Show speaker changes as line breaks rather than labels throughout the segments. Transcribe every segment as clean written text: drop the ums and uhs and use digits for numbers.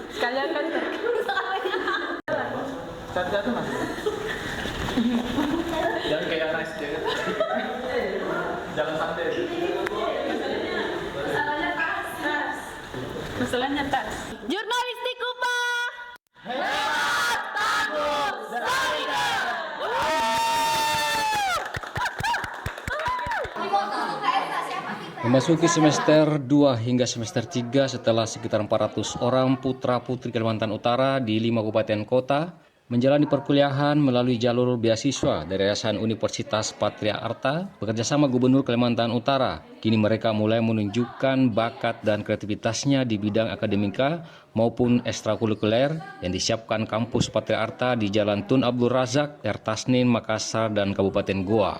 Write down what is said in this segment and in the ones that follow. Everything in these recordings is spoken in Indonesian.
Sekalian kan
Satu-satu mas. Jangan kayak anak SD. Jangan santai.
masalahnya tas. Jurnalistik Kupa. Hebat, tangguh, solidar.
Memasuki semester 2 hingga semester 3 setelah sekitar 400 orang putra-putri Kalimantan Utara di 5 kabupaten kota menjalani perkuliahan melalui jalur beasiswa dari Yayasan Universitas Patria Arta bekerjasama Gubernur Kalimantan Utara. Kini mereka mulai menunjukkan bakat dan kreativitasnya di bidang akademika maupun ekstrakurikuler yang disiapkan kampus Patria Arta di Jalan Tun Abdul Razak, Ertasnin, Makassar, dan Kabupaten Goa.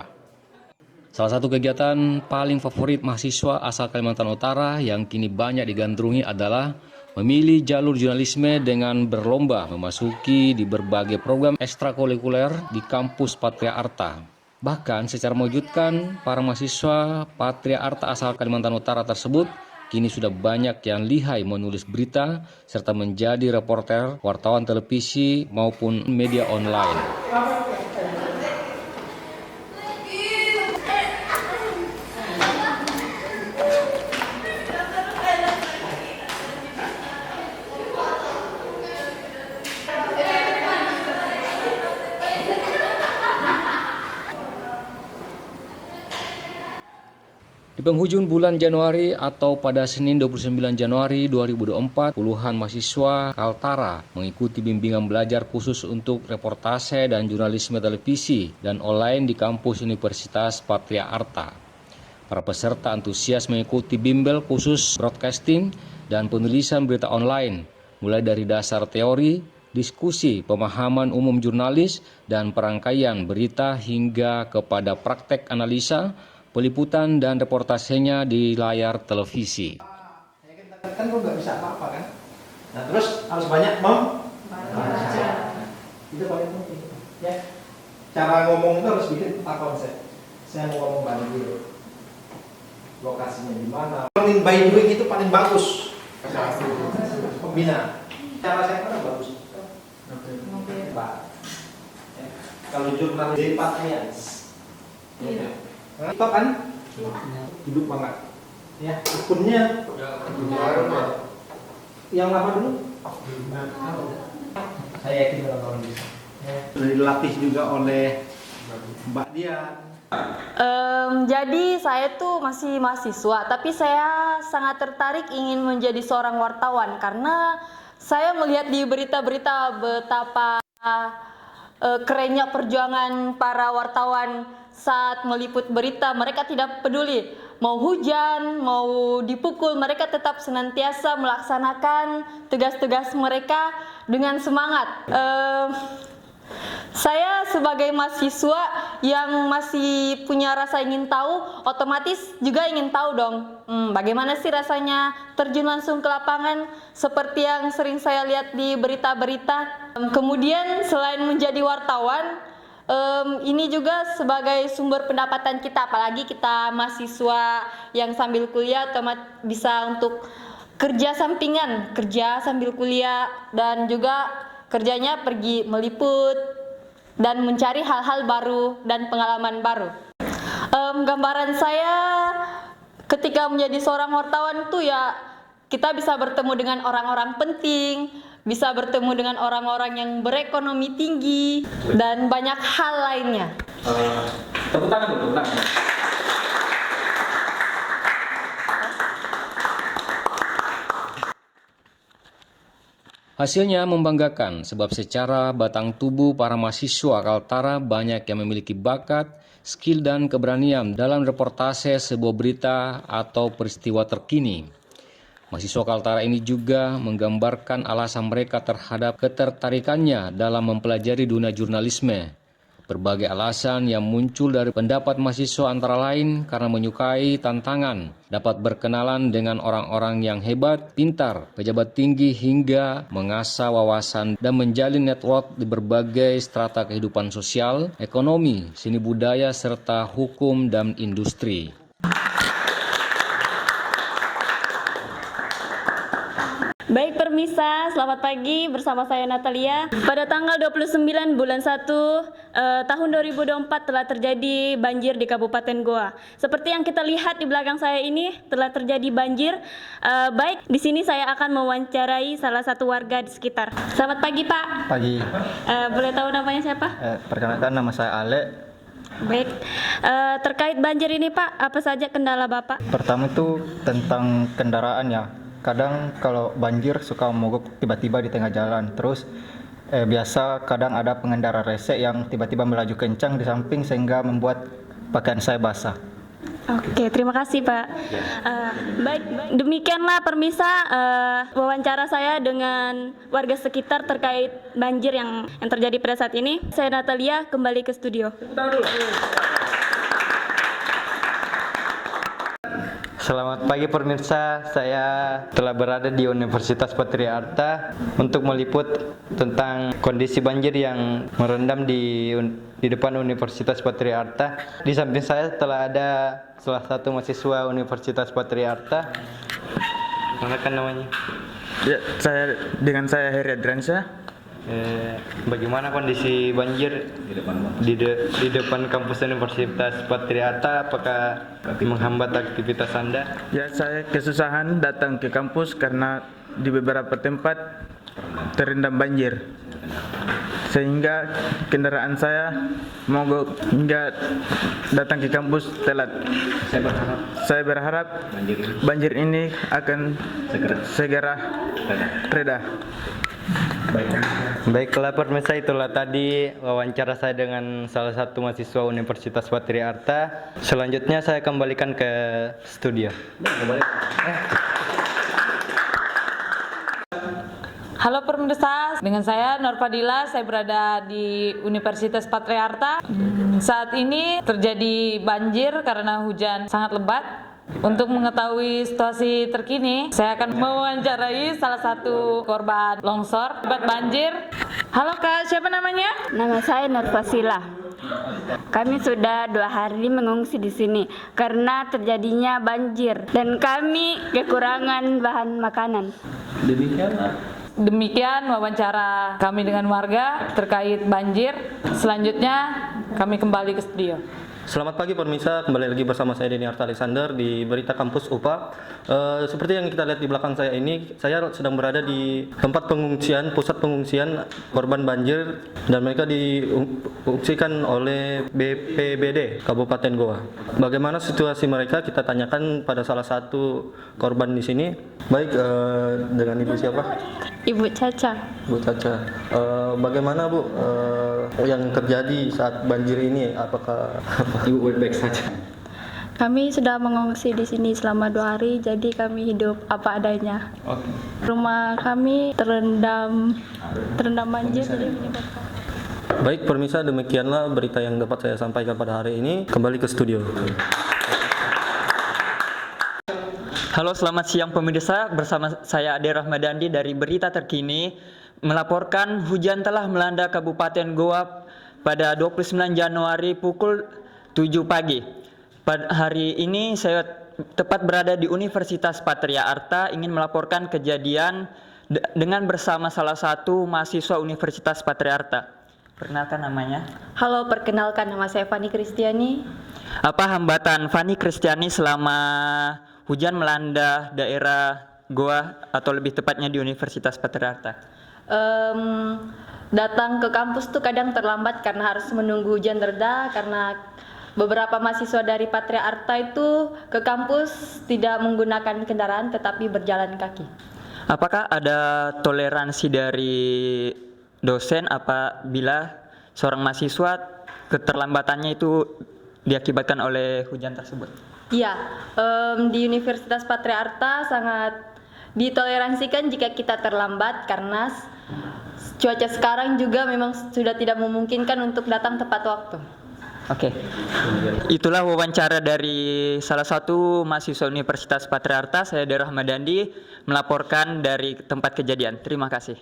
Salah satu kegiatan paling favorit mahasiswa asal Kalimantan Utara yang kini banyak digandrungi adalah memilih jalur jurnalisme dengan berlomba memasuki di berbagai program ekstrakurikuler di kampus Patria Arta. Bahkan secara mewujudkan para mahasiswa Patria Arta asal Kalimantan Utara tersebut kini sudah banyak yang lihai menulis berita serta menjadi reporter, wartawan televisi maupun media online. Di penghujung bulan Januari atau pada Senin 29 Januari 2024, puluhan mahasiswa Kaltara mengikuti bimbingan belajar khusus untuk reportase dan jurnalisme televisi dan online di kampus Universitas Patria Arta. Para peserta antusias mengikuti bimbel khusus broadcasting dan penulisan berita online, mulai dari dasar teori, diskusi, pemahaman umum jurnalis, dan perangkaian berita hingga kepada praktek analisa, peliputan dan reportasenya di layar televisi.
Kan lu nggak bisa apa-apa kan? Nah terus harus banyak membaca. Itu paling penting. Ya. Cara ngomong itu harus bikin peta konsep. Saya mau ngomong banjir. Lokasinya di mana? Paling by doing itu paling bagus. Pembina. Cara saya kan bagus. Pak. Ya. Kalau jurnal departments. Iya. Itu kan hidup banget ya, akunnya yang lama dulu saya yakin orang bisa sudah dilatih juga oleh Mbak Dian.
Jadi saya tuh masih mahasiswa, tapi saya sangat tertarik ingin menjadi seorang wartawan karena saya melihat di berita-berita betapa kerennya perjuangan para wartawan saat meliput berita. Mereka tidak peduli mau hujan, mau dipukul, mereka tetap senantiasa melaksanakan tugas-tugas mereka dengan semangat. Saya sebagai mahasiswa yang masih punya rasa ingin tahu, otomatis juga ingin tahu dong, bagaimana sih rasanya terjun langsung ke lapangan seperti yang sering saya lihat di berita-berita. Kemudian selain menjadi wartawan, ini juga sebagai sumber pendapatan kita, apalagi kita mahasiswa yang sambil kuliah bisa untuk kerja sampingan, kerja sambil kuliah, dan juga kerjanya pergi meliput dan mencari hal-hal baru dan pengalaman baru. Gambaran saya ketika menjadi seorang wartawan tuh ya kita bisa bertemu dengan orang-orang penting, bisa bertemu dengan orang-orang yang berekonomi tinggi, dan banyak hal lainnya.
Tepuk tangan dulu, tepuk tangan.
Hasilnya membanggakan sebab secara batang tubuh para mahasiswa Kaltara banyak yang memiliki bakat, skill dan keberanian dalam reportase sebuah berita atau peristiwa terkini. Mahasiswa Kaltara ini juga menggambarkan alasan mereka terhadap ketertarikannya dalam mempelajari dunia jurnalisme. Berbagai alasan yang muncul dari pendapat mahasiswa antara lain karena menyukai tantangan, dapat berkenalan dengan orang-orang yang hebat, pintar, pejabat tinggi hingga mengasah wawasan dan menjalin network di berbagai strata kehidupan sosial, ekonomi, seni budaya, serta hukum dan industri.
Baik Permisa, selamat pagi bersama saya Natalia. Pada tanggal 29 bulan 1 tahun 2024 telah terjadi banjir di Kabupaten Goa. Seperti yang kita lihat di belakang saya ini telah terjadi banjir. Baik, di sini saya akan mewawancarai salah satu warga di sekitar. Selamat pagi Pak.
Pagi,
Boleh tahu namanya siapa?
perkenalkan nama saya Ale.
Baik, terkait banjir ini Pak, apa saja kendala Bapak?
Pertama itu tentang kendaraan ya. Kadang kalau banjir suka mogok tiba-tiba di tengah jalan. Terus biasa kadang ada pengendara rese yang tiba-tiba melaju kencang di samping sehingga membuat pakaian saya basah.
Oke, terima kasih Pak. Baik, demikianlah Permisa wawancara saya dengan warga sekitar terkait banjir yang terjadi pada saat ini. Saya Natalia, kembali ke studio.
Selamat pagi pemirsa, saya telah berada di Universitas Patria Arta untuk meliput tentang kondisi banjir yang merendam di depan Universitas Patria Arta. Di samping saya telah ada salah satu mahasiswa Universitas Patria Arta. Mana kan namanya?
Ya, saya Heri Adriansyah.
Bagaimana kondisi banjir di depan kampus Universitas Patria Arta? Apakah menghambat aktivitas Anda?
Ya, saya kesusahan datang ke kampus karena di beberapa tempat terendam banjir. Sehingga kendaraan saya mogok hingga datang ke kampus telat. Saya berharap banjir ini akan segera reda.
Baiklah pemirsa, itulah tadi wawancara saya dengan salah satu mahasiswa Universitas Patria Arta. Selanjutnya saya kembalikan ke studio.
Halo pemirsa, dengan saya Nur Fadila, saya berada di Universitas Patria Arta. Saat ini terjadi banjir karena hujan sangat lebat. Untuk mengetahui situasi terkini, saya akan mewawancarai salah satu korban longsor akibat banjir. Halo Kak, siapa namanya?
Nama saya Nur Fasila. Kami sudah 2 hari mengungsi di sini karena terjadinya banjir dan kami kekurangan bahan makanan.
Demikian wawancara kami dengan warga terkait banjir. Selanjutnya kami kembali ke studio.
Selamat pagi pemirsa, kembali lagi bersama saya Denny Arta Alexander di Berita Kampus UPA. Seperti yang kita lihat di belakang saya ini, saya sedang berada di tempat pengungsian, pusat pengungsian korban banjir, dan mereka diungsikan oleh BPBD Kabupaten Goa. Bagaimana situasi mereka? Kita tanyakan pada salah satu korban di sini. Baik, dengan Ibu siapa?
Ibu Caca.
Bu Caca. Bagaimana Bu yang terjadi saat banjir ini? Apakah Ibu baik-baik saja?
Kami sudah mengungsi di sini selama 2 hari, jadi kami hidup apa adanya. Rumah kami terendam banjir, jadi menyebabkan.
Baik pemirsa, demikianlah berita yang dapat saya sampaikan pada hari ini. Kembali ke studio.
Halo, selamat siang pemirsa. Bersama saya Ade Rahmadandi dari Berita Terkini melaporkan hujan telah melanda Kabupaten Goa pada 29 Januari pukul 7 pagi. Pada hari ini saya tepat berada di Universitas Patria Arta ingin melaporkan kejadian dengan bersama salah satu mahasiswa Universitas Patria Arta. Perkenalkan namanya.
Halo, perkenalkan nama saya Fani Kristiani.
Apa hambatan Fani Kristiani selama hujan melanda daerah Goa atau lebih tepatnya di Universitas Patria Arta?
Datang ke kampus tuh kadang terlambat karena harus menunggu hujan reda, karena beberapa mahasiswa dari Patria Arta itu ke kampus tidak menggunakan kendaraan tetapi berjalan kaki.
Apakah ada toleransi dari dosen apabila seorang mahasiswa keterlambatannya itu diakibatkan oleh hujan tersebut?
Iya, di Universitas Patria Arta sangat ditoleransikan jika kita terlambat karena
cuaca sekarang juga memang sudah tidak memungkinkan untuk datang tepat waktu.
Oke. Itulah wawancara dari salah satu mahasiswa Universitas Patriarta, saya Dera Rahmadandi, melaporkan dari tempat kejadian. Terima kasih.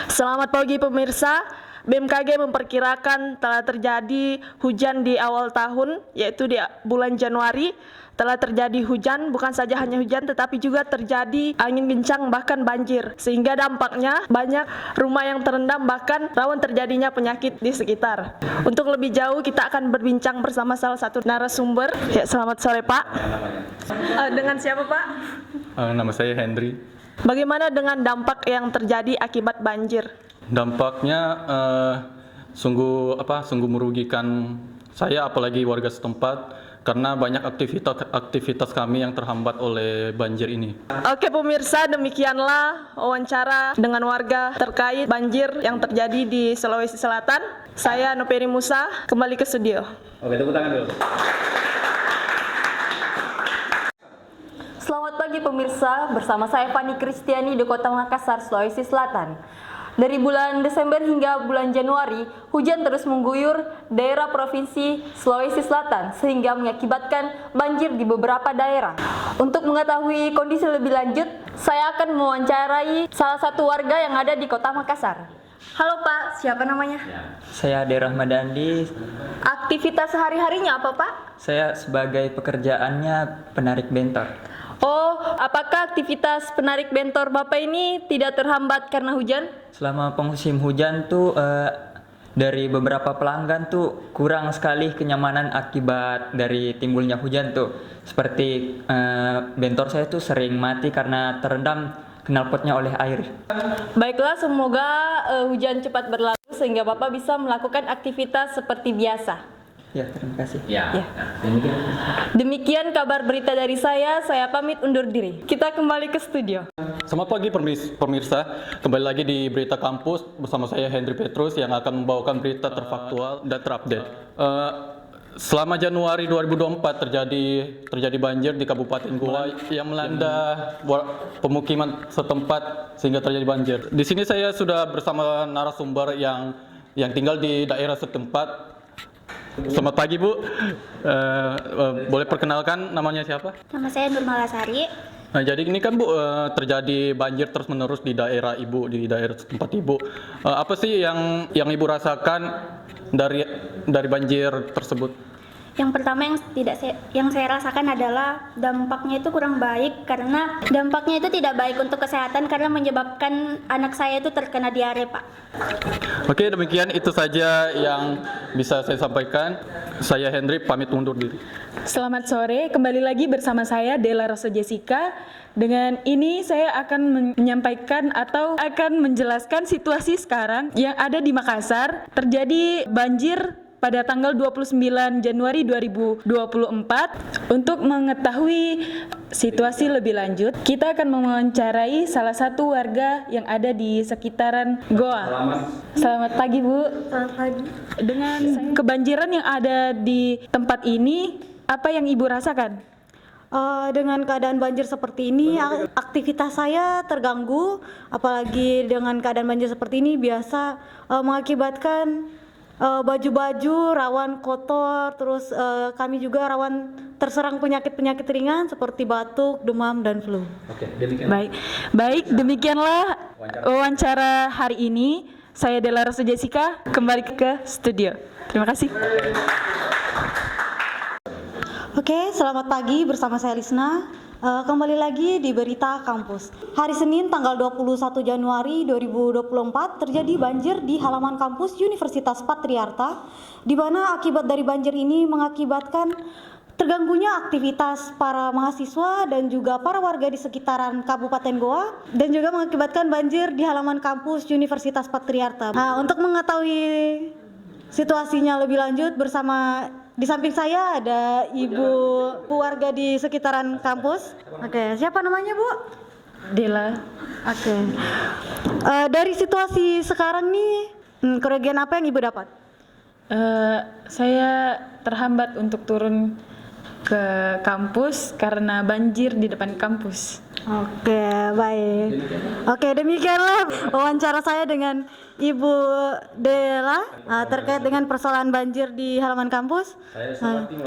Selamat pagi pemirsa. BMKG memperkirakan telah terjadi hujan di awal tahun, yaitu di bulan Januari. Telah terjadi hujan, bukan saja hanya hujan tetapi juga terjadi angin kencang bahkan banjir. Sehingga dampaknya banyak rumah yang terendam bahkan rawan terjadinya penyakit di sekitar. Untuk lebih jauh kita akan berbincang bersama salah satu narasumber. Ya, selamat sore Pak. Dengan siapa Pak?
Nama saya Hendry.
Bagaimana dengan dampak yang terjadi akibat banjir?
Dampaknya sungguh merugikan saya apalagi warga setempat karena banyak aktivitas kami yang terhambat oleh banjir ini.
Oke pemirsa, demikianlah wawancara dengan warga terkait banjir yang terjadi di Sulawesi Selatan. Saya Noperi Musa, kembali ke studio.
Oke, tepuk tangan dulu.
Selamat pagi pemirsa, bersama saya Fani Kristiani di Kota Makassar, Sulawesi Selatan. Dari bulan Desember hingga bulan Januari, hujan terus mengguyur daerah Provinsi Sulawesi Selatan sehingga mengakibatkan banjir di beberapa daerah. Untuk mengetahui kondisi lebih lanjut, saya akan mewawancarai salah satu warga yang ada di Kota Makassar. Halo Pak, siapa namanya?
Saya Dera Rahmadandi.
Aktivitas sehari-harinya apa Pak?
Saya sebagai pekerjaannya penarik bentor.
Oh, apakah aktivitas penarik bentor Bapak ini tidak terhambat karena hujan?
Selama musim hujan tuh dari beberapa pelanggan tuh kurang sekali kenyamanan akibat dari timbulnya hujan tuh. Seperti bentor saya tuh sering mati karena terendam knalpotnya oleh air.
Baiklah, semoga hujan cepat berlalu sehingga Bapak bisa melakukan aktivitas seperti biasa.
Ya, terima kasih.
Ya. Demikian kabar berita dari saya pamit undur diri. Kita kembali ke studio.
Selamat pagi pemirsa, kembali lagi di Berita Kampus bersama saya Hendry Petrus yang akan membawakan berita terfaktual dan terupdate. Selama Januari 2024 terjadi banjir di Kabupaten Goa yang melanda pemukiman setempat sehingga terjadi banjir. Di sini saya sudah bersama narasumber yang tinggal di daerah setempat. Selamat pagi Bu, boleh perkenalkan namanya siapa?
Nama saya Nur Malasari.
Nah, jadi ini kan Bu terjadi banjir terus menerus di daerah Ibu, di daerah tempat Ibu. Apa sih yang Ibu rasakan dari banjir tersebut?
Yang pertama yang saya rasakan adalah dampaknya itu kurang baik karena dampaknya itu tidak baik untuk kesehatan karena menyebabkan anak saya itu terkena diare, Pak.
Oke, demikian itu saja yang bisa saya sampaikan. Saya Hendry pamit undur diri.
Selamat sore, kembali lagi bersama saya Dela Rosa Jessica. Dengan ini saya akan menyampaikan atau akan menjelaskan situasi sekarang yang ada di Makassar. Terjadi banjir pada tanggal 29 Januari 2024. Untuk mengetahui situasi lebih lanjut, kita akan mewawancarai salah satu warga yang ada di sekitaran Goa. Selamat pagi Bu.
Selamat pagi.
Dengan kebanjiran yang ada di tempat ini, apa yang Ibu rasakan?
Dengan keadaan banjir seperti ini, aktivitas saya terganggu. Apalagi dengan keadaan banjir seperti ini biasa mengakibatkan baju-baju rawan kotor, terus kami juga rawan terserang penyakit-penyakit ringan seperti batuk, demam, dan flu.
Oke, demikian.
Baik, demikianlah wawancara hari ini. Saya Dela Rosa Jessica, kembali ke studio. Terima kasih.
Oke, selamat pagi bersama saya Lisna. Kembali lagi di Berita Kampus. Hari Senin tanggal 21 Januari 2024 terjadi banjir di halaman kampus Universitas Patriarta, di mana akibat dari banjir ini mengakibatkan terganggunya aktivitas para mahasiswa dan juga para warga di sekitaran Kabupaten Goa, dan juga mengakibatkan banjir di halaman kampus Universitas Patriarta. Nah, untuk mengetahui situasinya lebih lanjut di samping saya ada ibu warga di sekitaran kampus. Oke, siapa namanya Bu?
Dela.
Oke. Dari situasi sekarang nih, kerugian apa yang Ibu dapat?
Saya terhambat untuk turun ke kampus karena banjir di depan kampus.
Oke, baik. Oke, demikianlah wawancara saya dengan Ibu Dela terkait dengan persoalan banjir di halaman kampus.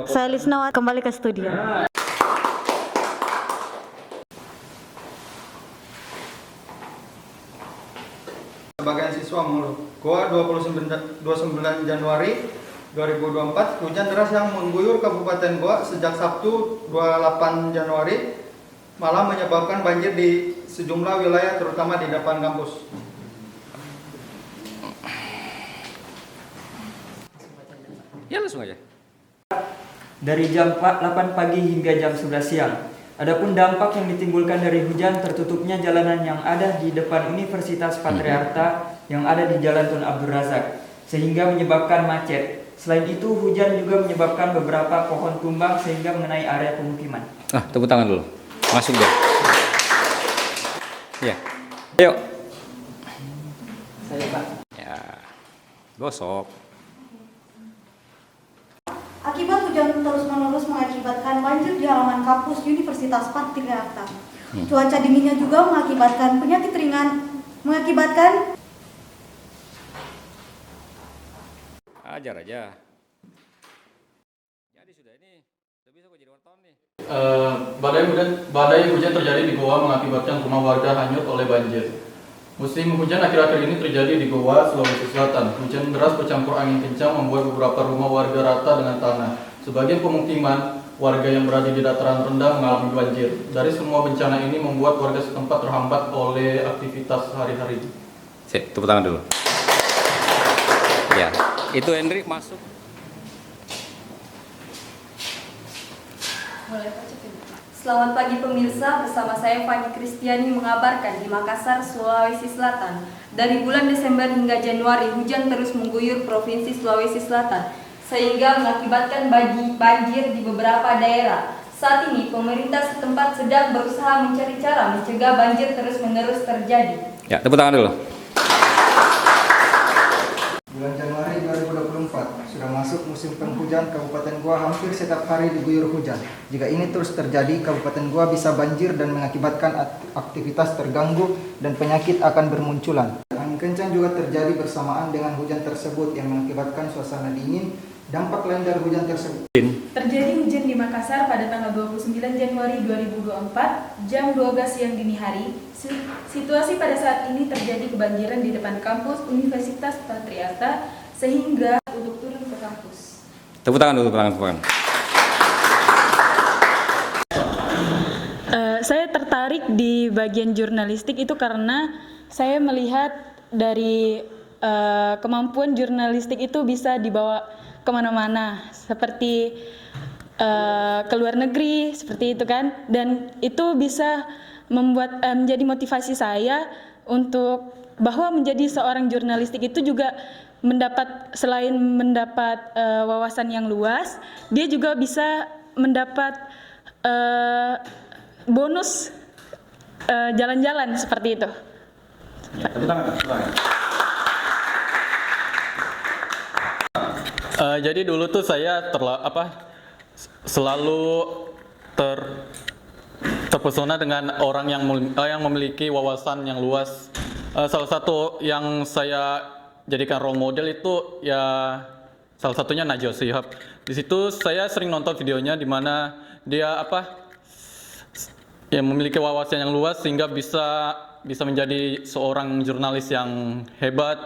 Saya Lisna kembali ke studio.
Sebagian siswa mengeluh. Goa 29 Januari 2024, hujan deras yang mengguyur Kabupaten Goa sejak Sabtu 28 Januari malah menyebabkan banjir di sejumlah wilayah terutama di depan kampus.
Ya langsung aja.
Dari jam 8 pagi hingga jam 11 siang. Adapun dampak yang ditimbulkan dari hujan tertutupnya jalanan yang ada di depan Universitas Patriarta yang ada di Jalan Tun Abdul Razak sehingga menyebabkan macet. Selain itu hujan juga menyebabkan beberapa pohon tumbang sehingga mengenai area pemukiman.
Tepuk tangan dulu. Masuk deh. Ya. Ayo.
Saya Pak.
Ya. Gosok.
Akibat hujan terus-menerus mengakibatkan banjir di halaman kampus Universitas Patriarta. Cuaca dinginnya juga mengakibatkan penyakit ringan,
Ajar aja. Jadi sudah ini, sudah bisa kok jadi wartawan nih.
Badai hujan terjadi di Goa mengakibatkan rumah warga hanyut oleh banjir. Musim hujan akhir-akhir ini terjadi di Goa, Sulawesi Selatan. Hujan deras bercampur angin kencang membuat beberapa rumah warga rata dengan tanah. Sebagian pemukiman warga yang berada di dataran rendah mengalami banjir. Dari semua bencana ini membuat warga setempat terhambat oleh aktivitas hari-hari.
Tepuk tangan dulu. Ya, itu Hendrik masuk.
Selamat pagi pemirsa, bersama saya Fani Kristiani mengabarkan di Makassar, Sulawesi Selatan. Dari bulan Desember hingga Januari, hujan terus mengguyur Provinsi Sulawesi Selatan, sehingga mengakibatkan banjir di beberapa daerah. Saat ini, pemerintah setempat sedang berusaha mencari cara mencegah banjir terus-menerus terjadi.
Ya, tepuk tangan dulu.
Bulan Januari 2024 sudah masuk musim penghujan. Kabupaten Goa hampir setiap hari diguyur hujan. Jika ini terus terjadi, Kabupaten Goa bisa banjir dan mengakibatkan aktivitas terganggu dan penyakit akan bermunculan. Angin kencang juga terjadi bersamaan dengan hujan tersebut yang mengakibatkan suasana dingin. Dampak lain dari hujan tersebut.
Terjadi hujan di Makassar pada tanggal 29 Januari 2024 jam 12 siang dini hari. Situasi pada saat ini terjadi kebanjiran di depan kampus Universitas Patriarta sehingga untuk turun ke kampus.
Tepuk tangan dulu, tepuk tangan.
Saya tertarik di bagian jurnalistik itu karena saya melihat dari kemampuan jurnalistik itu bisa dibawa kemana-mana, seperti ke luar negeri, seperti itu kan, dan itu bisa membuat menjadi motivasi saya untuk bahwa menjadi seorang jurnalistik itu juga selain mendapat wawasan yang luas, dia juga bisa mendapat bonus jalan-jalan seperti itu.
Jadi dulu tuh saya selalu terpesona dengan orang yang memiliki wawasan yang luas. Salah satu yang saya jadikan role model itu ya salah satunya Najwa Shihab. Di situ saya sering nonton videonya di mana dia yang memiliki wawasan yang luas sehingga bisa menjadi seorang jurnalis yang hebat.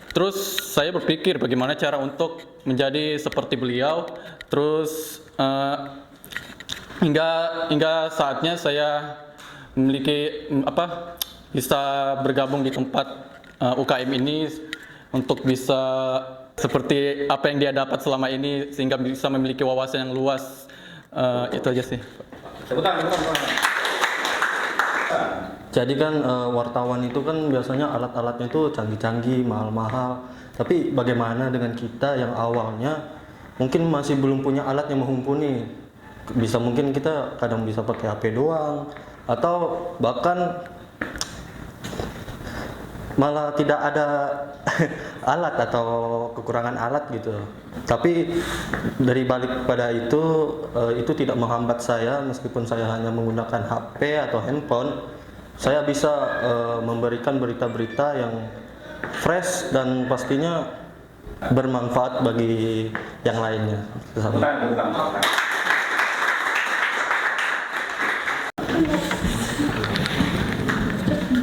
Terus saya berpikir bagaimana cara untuk menjadi seperti beliau. Terus hingga saatnya saya memiliki bisa bergabung di tempat UKM ini untuk bisa seperti apa yang dia dapat selama ini sehingga bisa memiliki wawasan yang luas. Itu aja sih.
Jadi kan wartawan itu kan biasanya alat-alatnya itu canggih-canggih, mahal-mahal. Tapi bagaimana dengan kita yang awalnya mungkin masih belum punya alat yang mumpuni? Mungkin kita kadang bisa pakai HP doang, atau bahkan malah tidak ada alat atau kekurangan alat gitu. Tapi dari balik pada itu tidak menghambat saya, meskipun saya hanya menggunakan HP atau handphone, saya bisa memberikan berita-berita yang fresh dan pastinya bermanfaat bagi yang lainnya.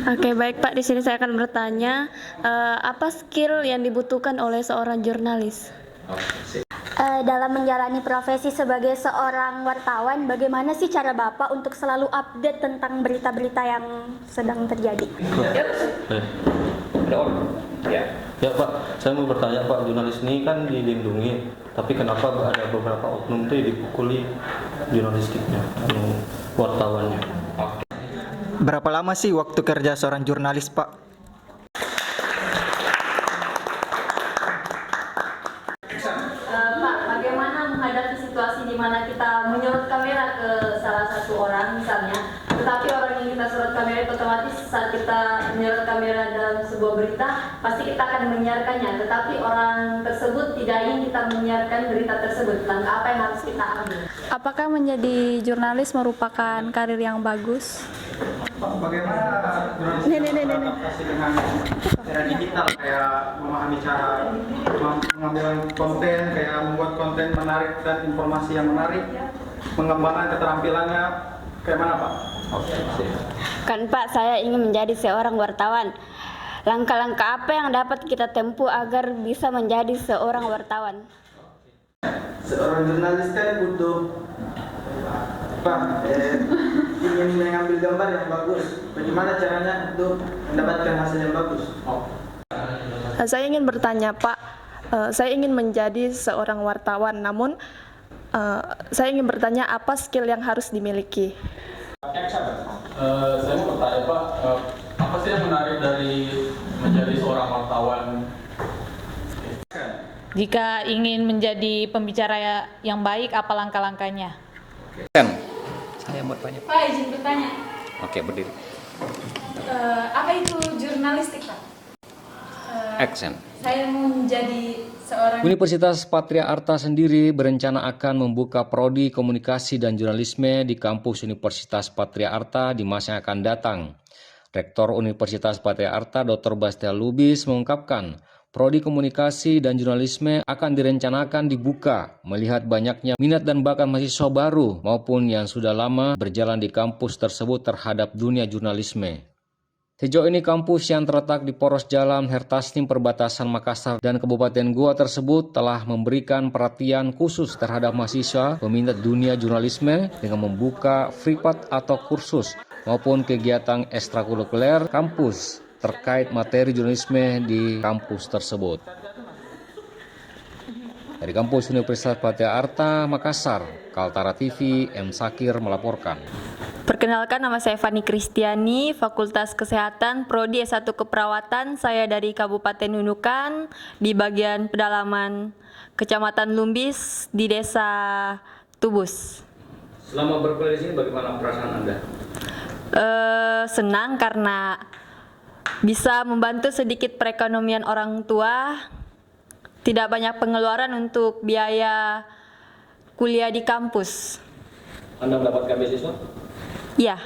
Oke, baik Pak. Di sini saya akan bertanya, apa skill yang dibutuhkan oleh seorang jurnalis?
Dalam menjalani profesi sebagai seorang wartawan, bagaimana sih cara Bapak untuk selalu update tentang berita-berita yang sedang terjadi?
Ya Pak, saya mau bertanya Pak, jurnalis ini kan dilindungi, tapi kenapa ada beberapa oknum itu dipukuli jurnalistiknya, wartawannya?
Berapa lama sih waktu kerja seorang jurnalis, Pak?
Pak, bagaimana menghadapi situasi di mana kita menyorot kamera ke salah satu orang misalnya, tetapi orang yang kita sorot kamera otomatis saat kita menyorot kamera dalam sebuah berita pasti kita akan menyiarkannya, tetapi orang tersebut tidak ingin kita menyiarkan berita tersebut. Langkah apa yang harus kita ambil?
Apakah menjadi jurnalis merupakan karir yang bagus?
Bagaimana jurnalis dengan era digital, kayak memahami cara mengambil konten, kayak membuat konten menarik dan informasi yang menarik, mengembangkan keterampilannya, kayak mana Pak?
Kan Pak, saya ingin menjadi seorang wartawan. Langkah-langkah apa yang dapat kita tempuh agar bisa menjadi seorang wartawan?
Seorang jurnalis kan butuh ingin mengambil gambar yang bagus. Bagaimana caranya untuk mendapatkan hasil yang bagus?
Saya ingin bertanya Pak, saya ingin menjadi seorang wartawan, namun saya ingin bertanya apa skill yang harus dimiliki?
Saya mau bertanya Pak, apa sih yang menarik dari menjadi seorang wartawan?
Jika ingin menjadi pembicara yang baik, apa langkah-langkahnya?
Saya mau tanya.
Pak, izin bertanya.
Oke, berdiri.
Apa itu jurnalistik, Pak?
Action.
Saya mau menjadi seorang...
Universitas Patria Arta sendiri berencana akan membuka prodi komunikasi dan jurnalisme di kampus Universitas Patria Arta di masa yang akan datang. Rektor Universitas Patria Arta Dr. Bastia Lubis mengungkapkan, prodi komunikasi dan jurnalisme akan direncanakan dibuka melihat banyaknya minat dan bakat mahasiswa baru maupun yang sudah lama berjalan di kampus tersebut terhadap dunia jurnalisme. Sejauh ini kampus yang terletak di poros jalan Hertasnim perbatasan Makassar dan Kabupaten Goa tersebut telah memberikan perhatian khusus terhadap mahasiswa peminat dunia jurnalisme dengan membuka privat atau kursus maupun kegiatan ekstrakurikuler kampus terkait materi jurnalisme di kampus tersebut. Dari kampus Universitas Patria Arta, Makassar, Kaltara TV, M. Sakir melaporkan.
Perkenalkan, nama saya Fani Kristiani, Fakultas Kesehatan, Prodi S1 Keperawatan. Saya dari Kabupaten Nunukan, di bagian pedalaman Kecamatan Lumbis, di Desa Tubus.
Selama berkuliah di sini bagaimana perasaan Anda?
Senang karena bisa membantu sedikit perekonomian orang tua, tidak banyak pengeluaran untuk biaya kuliah di kampus.
Anda mendapatkan beasiswa?
Ya.